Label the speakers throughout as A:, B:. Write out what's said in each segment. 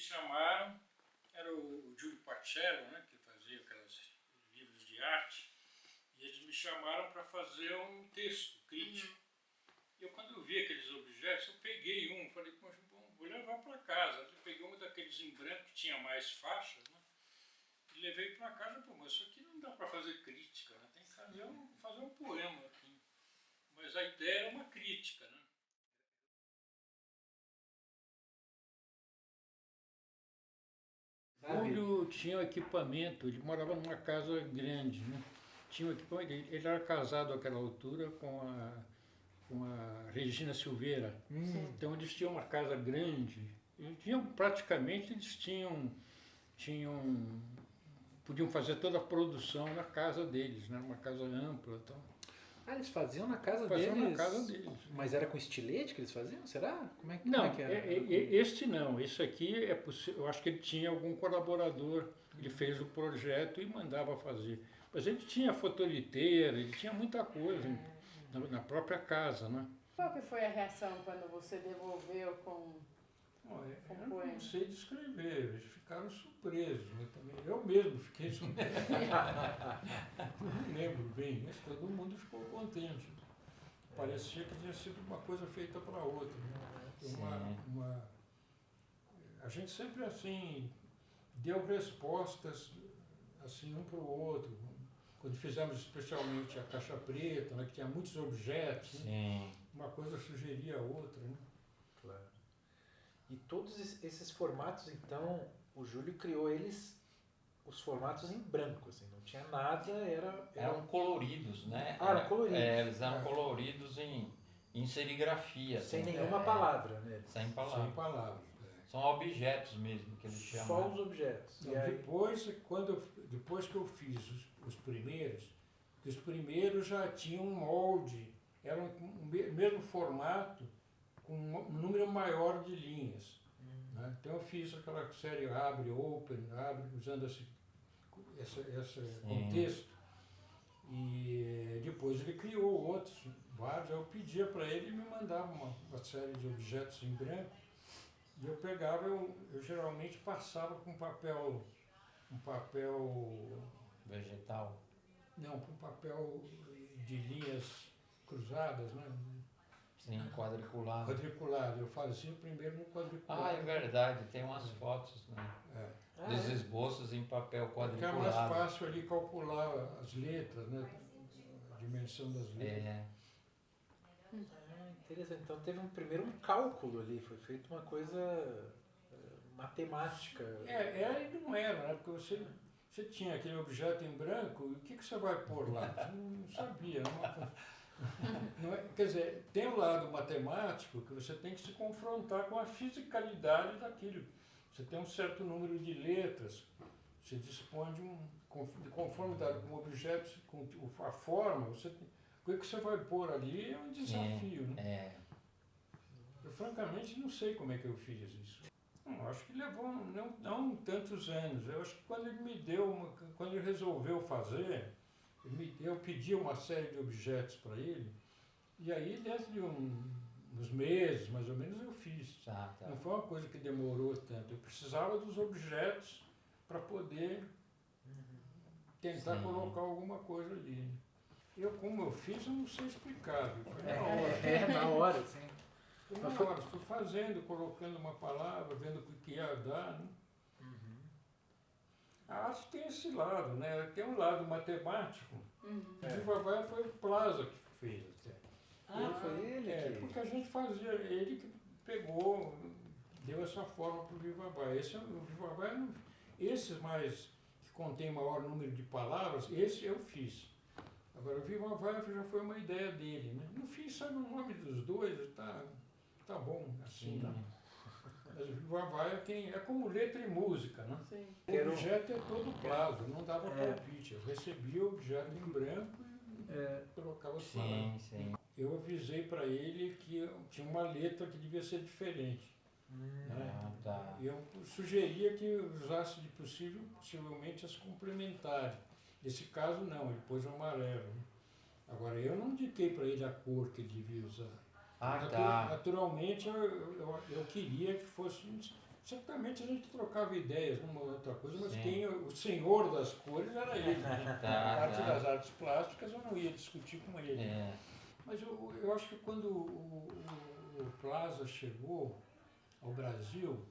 A: chamaram, era o Júlio Pacello, né, que fazia aqueles livros de arte, e eles me chamaram para fazer um texto crítico. E quando eu vi aqueles objetos, eu peguei um, falei, poxa, bom, vou levar para casa. Eu peguei um daqueles em branco que tinha mais faixas, né, e levei para casa, pô, mas isso aqui não dá para fazer crítica, né, tem que fazer um poema aqui. Mas a ideia era uma crítica, né. Júlio tinha um equipamento, ele morava numa casa grande, né? Tinha um equipamento, ele era casado àquela altura com a Regina Silveira. Então eles tinham uma casa grande, praticamente eles podiam fazer toda a produção na casa deles, né? Uma casa ampla. Então,
B: eles faziam na casa
A: faziam
B: deles?
A: na casa deles.
B: Mas era com estilete que eles faziam? Será? Como é que era?
A: Este não. Esse aqui é possível. Eu acho que ele tinha algum colaborador. Ele fez o projeto e mandava fazer. Mas ele tinha fotoliteira, ele tinha muita coisa na própria casa, né?
C: Qual que foi a reação quando você devolveu com
A: eu não sei descrever, eles ficaram surpresos. Eu mesmo fiquei surpreso. Não lembro bem, mas todo mundo ficou contente. Parecia que tinha sido uma coisa feita para outra. Né? A gente sempre assim deu respostas assim um para o outro. Quando fizemos especialmente a Caixa Preta, né, que tinha muitos objetos, né? Uma coisa sugeria a outra. Né?
B: Claro. E todos esses formatos, então, o Júlio criou os formatos em branco, assim, não tinha nada,
D: Eram coloridos, né?
B: Eram coloridos.
D: Eles eram coloridos em serigrafia.
B: Sem nenhuma palavra, né?
D: Sem palavras.
A: Sem palavras.
D: São objetos mesmo que eles chamam.
B: Só os objetos.
A: Então, depois que eu fiz os primeiros já tinham um molde, eram o mesmo formato, com um número maior de linhas. Né? Então eu fiz aquela série abre, usando esse contexto. E depois ele criou outros, vários. Eu pedia para ele e me mandava uma série de objetos em branco. E eu pegava, eu geralmente passava com um papel
D: vegetal?
A: Não, com papel de linhas cruzadas, né?
D: Sim, quadriculado.
A: Quadriculado, eu fazia primeiro no quadriculado.
D: Ah, é verdade, tem umas fotos, né? Dos esboços em papel quadriculado.
A: Porque é mais fácil ali calcular as letras, né? A dimensão das letras.
B: Interessante. Então teve primeiro um cálculo ali, foi feita uma coisa matemática.
A: E não era, né? Porque você tinha aquele objeto em branco, e o que você vai pôr lá? Você não sabia. Não é, quer dizer, tem o lado matemático que você tem que se confrontar com a fisicalidade daquilo. Você tem um certo número de letras, você dispõe de conformidade com o objeto, com a forma, o que você vai pôr ali é um desafio. Né? Eu francamente não sei como é que eu fiz isso. Acho que levou não tantos anos. Eu acho que quando ele me deu, quando ele resolveu fazer, eu pedi uma série de objetos para ele, e aí dentro de uns meses, mais ou menos, eu fiz. Não foi uma coisa que demorou tanto. Eu precisava dos objetos para poder tentar colocar alguma coisa ali. Como eu fiz, eu não sei explicar. Foi na hora.
B: Na hora, sim.
A: Na hora, estou fazendo, colocando uma palavra, vendo o que ia dar. Né? A arte tem esse lado, né? Tem um lado matemático. Viva Vai foi o Plaza que fez.
B: Foi ele?
A: Porque a gente fazia, ele que pegou, deu essa forma para o Viva Vai. O Viva Vai, esses mais que contém maior número de palavras, esse eu fiz. Agora, o Viva Vai já foi uma ideia dele. Né? No fim, sabe o nome dos dois, tá bom, assim. Né? Mas o Viva Vai é como letra e música, né?
C: Sim.
A: O objeto é todo Plaza, não dava palpite. Eu recebia o objeto em branco e colocava as palavras.
D: Sim.
A: Eu avisei para ele que tinha uma letra que devia ser diferente. Né? Eu sugeria que usasse de possivelmente as complementares. Nesse caso não, ele pôs amarelo. Né? Agora eu não indiquei para ele a cor que ele devia usar. Naturalmente eu queria que fosse Certamente a gente trocava ideias numa outra coisa, mas
D: Sim.
A: quem, o senhor das cores era ele. Né?
D: Tá,
A: A parte
D: tá.
A: das artes plásticas eu não ia discutir com ele.
D: É,
A: Mas eu acho que quando o Plaza chegou ao Brasil,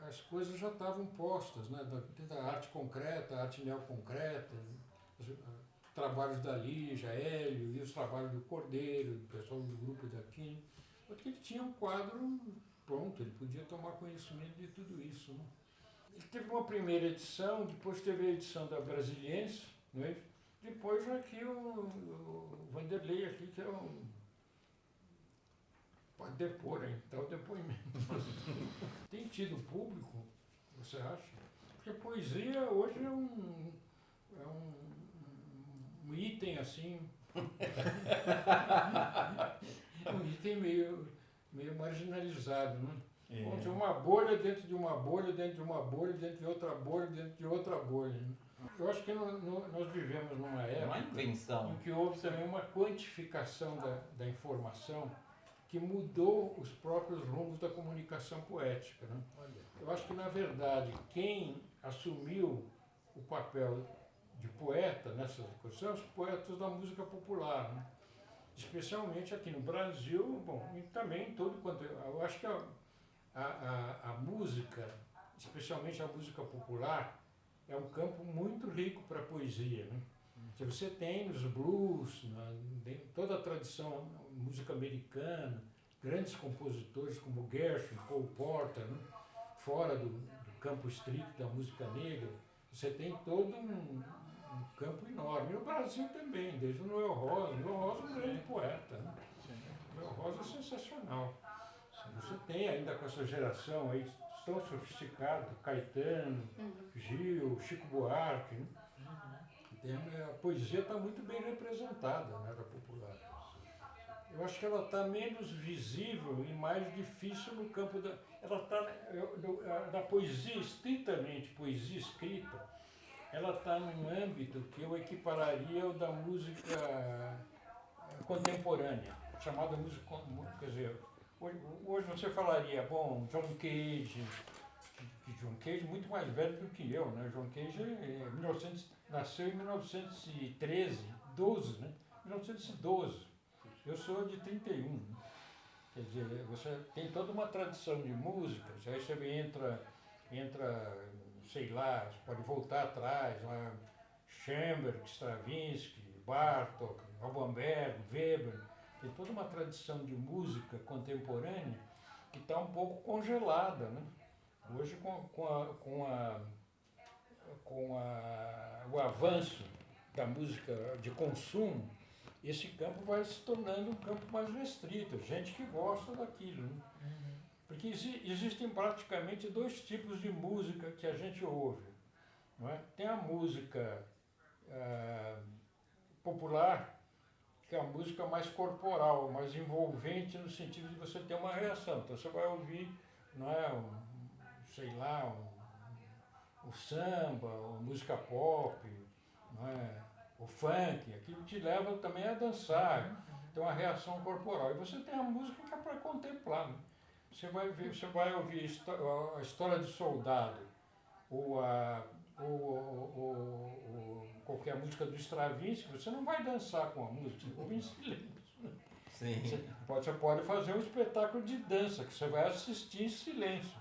A: as coisas já estavam postas, né? Da arte concreta, a arte neoconcreta, os trabalhos da Lígia, Hélio, e os trabalhos do Cordeiro, do pessoal do grupo daqui. Porque ele tinha um quadro pronto, ele podia tomar conhecimento de tudo isso. Né? Ele teve uma primeira edição, depois teve a edição da Brasiliense, não é? Depois aqui o Vanderlei aqui, que é um. Pode depor, hein? Dá o depoimento. Tem tido público, você acha? Porque a poesia hoje é um item assim. Um item meio marginalizado, né? Onde uma bolha dentro de uma bolha, dentro de uma bolha, dentro de outra bolha, dentro de outra bolha. Né? Eu acho que nós vivemos numa
D: uma
A: época
D: invenção.
A: em que houve também uma quantificação da informação que mudou os próprios rumos da comunicação poética. Né? Eu acho que, na verdade, quem assumiu o papel de poeta nessas coisas são os poetas da música popular. Né? Especialmente aqui no Brasil, bom, e também todo quanto. Eu acho que a música, especialmente a música popular, é um campo muito rico para a poesia. Né? Você tem nos blues, toda a tradição, música americana, grandes compositores como Gershwin, Cole Porter, né? Fora do campo estrito da música negra, você tem todo um campo enorme. E no Brasil também, desde o Noel Rosa. Noel Rosa é um grande poeta. Né? Noel Rosa é sensacional. Você tem ainda com essa geração aí tão sofisticada, Caetano, Gil, Chico Buarque. Né? A poesia está muito bem representada na era popular. Eu acho que ela está menos visível e mais difícil no campo da. Ela está da poesia, estritamente poesia escrita, ela está num âmbito que eu equipararia ao da música contemporânea, chamada música. Quer dizer, hoje você falaria, bom, John Cage, muito mais velho do que eu, né? John Cage nasceu em 1913, 12, né? 1912. Eu sou de 31. Né? Quer dizer, você tem toda uma tradição de músicas, aí você entra, sei lá, você pode voltar atrás, lá, Schoenberg, Stravinsky, Bartók, Alban Berg, Weber, tem toda uma tradição de música contemporânea que está um pouco congelada, né? Hoje, o avanço da música de consumo, esse campo vai se tornando um campo mais restrito, gente que gosta daquilo. Né? Porque existem praticamente dois tipos de música que a gente ouve. Não é? Tem a música popular, que é a música mais corporal, mais envolvente no sentido de você ter uma reação. Então você vai ouvir, não é, o samba, a música pop, não é, o funk, aquilo te leva também a dançar, tem uma reação corporal. E você tem a música que é para contemplar. Né? Você vai ouvir a história de soldado, ou qualquer música do Stravinsky, você não vai dançar com a música, você ouve em silêncio.
D: Sim.
A: Você pode fazer um espetáculo de dança, que você vai assistir em silêncio.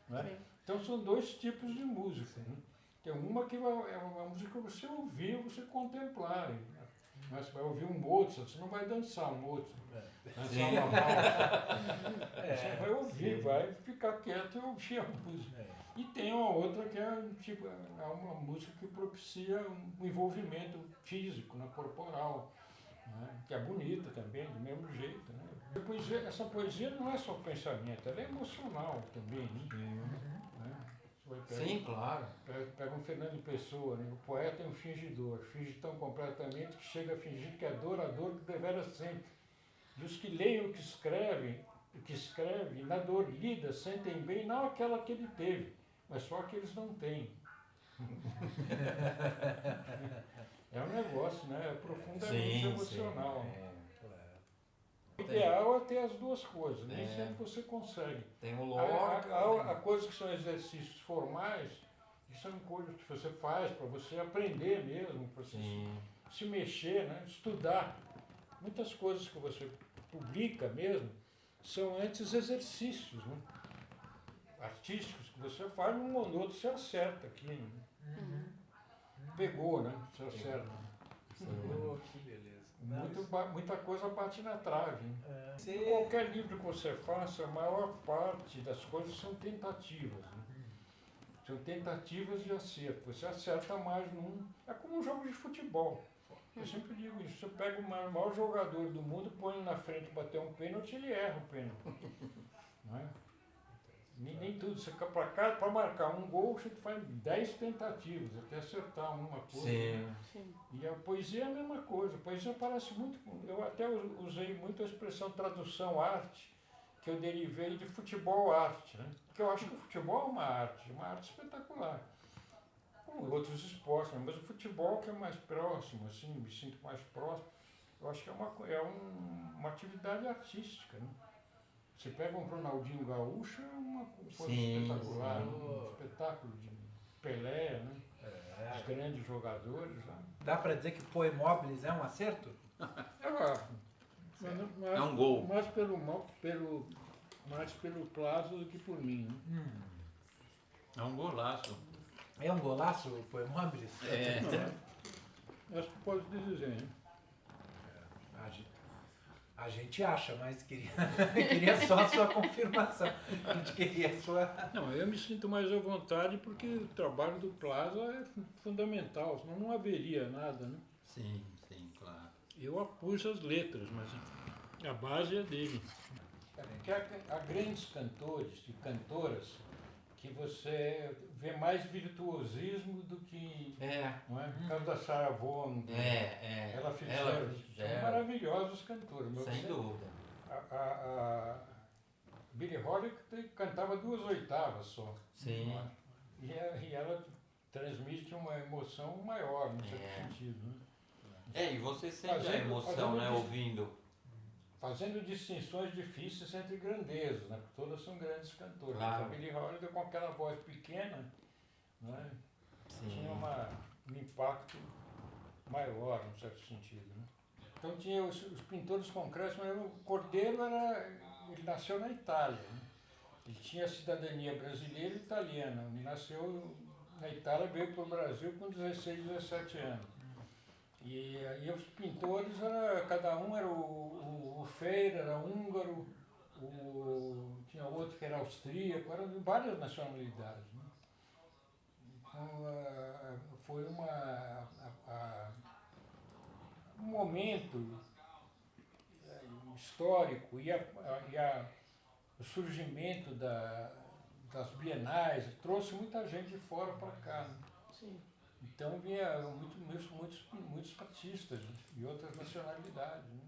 A: Né? Então são dois tipos de música. Né? Tem uma que é uma música que você ouvir, você contemplar. Né? Mas você vai ouvir um Mozart, você não vai dançar um Mozart. Dançar uma valsa. Você vai ouvir, vai ficar quieto e ouvir a música. E tem uma outra que é uma música que propicia um envolvimento físico, né, corporal, né, que é bonita também, do mesmo jeito. Né? Essa poesia não é só pensamento, ela é emocional também. Né?
D: Sim, claro.
A: Pega um Fernando Pessoa, né? O poeta é um fingidor, finge tão completamente que chega a fingir que é dor a dor que devera sempre. E os que leem o que escreve, na dor lida, sentem bem, não aquela que ele teve, mas só que eles não têm. É um negócio, né? É profundamente emocional.
B: Claro.
A: O ideal é ter as duas coisas, nem
D: É.
A: sempre você consegue.
D: Tem o
A: Há coisas que são exercícios formais, que são coisas que você faz para você aprender mesmo, para você
D: Sim.
A: se mexer, né? Estudar. Muitas coisas que você publica mesmo são antes exercícios, né? Artísticos que você faz, num ou no outro você acerta aqui. Né? Pegou, né? Você acerta.
B: Oh, que beleza.
A: Muita coisa bate na trave. Né?
B: Você-
A: Qualquer livro que você faça, a maior parte das coisas são tentativas. Né? São tentativas de acerto. Você acerta mais num. É como um jogo de futebol. Eu sempre digo isso. Você pega o maior jogador do mundo, põe ele na frente, bater um pênalti, ele erra o pênalti. Não é? Nem tudo. Você fica para marcar um gol, você faz 10 tentativas até acertar uma coisa.
D: Sim.
C: Sim.
A: E a poesia é a mesma coisa. A poesia parece muito. Eu até usei muito a expressão tradução arte, que eu derivei de futebol arte, né? Porque eu acho que o futebol é uma arte espetacular. Como outros esportes, né? Mas o futebol que é mais próximo, assim, me sinto mais próximo, eu acho que é uma atividade artística, né? Você pega um Ronaldinho Gaúcho, é uma coisa
D: Sim,
A: espetacular,
B: sim.
A: um espetáculo de Pelé, né? Os grandes jogadores. Né?
B: Dá pra dizer que o Poemóveis é um acerto?
A: É
E: um gol.
A: Mais pelo Plaza do que por mim. Né?
E: É um golaço.
B: É um golaço o Poemóveis?
E: É.
A: Acho que pode dizer. Né?
B: A gente acha, mas queria só a sua confirmação. A gente queria a sua...
A: Não, eu me sinto mais à vontade porque o trabalho do Plaza é fundamental, senão não haveria nada. Né?
E: Sim, claro.
A: Eu apus as letras, mas a base é dele. Que há grandes cantores e cantoras que você vê mais virtuosismo do que. Não é? No caso da Sarah Vaughan, ela Fitzgerald, são maravilhosos cantores. Mas
D: Sem dúvida.
A: A Billie Holiday cantava 2 oitavas só.
D: Sim.
A: não é? E ela transmite uma emoção maior, no certo sentido. Né?
D: E você sente a
A: Fazendo-
D: emoção, né,
A: fazendo-
D: ouvindo.
A: Fazendo distinções difíceis entre grandezas, né? Porque todas são grandes cantoras.
D: Claro.
A: A Billie Holiday, com aquela voz pequena, né? Tinha um impacto maior, num certo sentido. Né? Então tinha os pintores concretos, mas o Cordeiro ele nasceu na Itália. Né? Ele tinha cidadania brasileira e italiana. Ele nasceu na Itália, veio para o Brasil com 16, 17 anos. E os pintores, cada um era o Feira, era húngaro, tinha outro que era austríaco, eram de várias nacionalidades. Né? Então, foi um momento histórico e o surgimento das bienais trouxe muita gente de fora para cá. Né?
C: Sim.
A: Então vinha muitos artistas de outras nacionalidades. Né?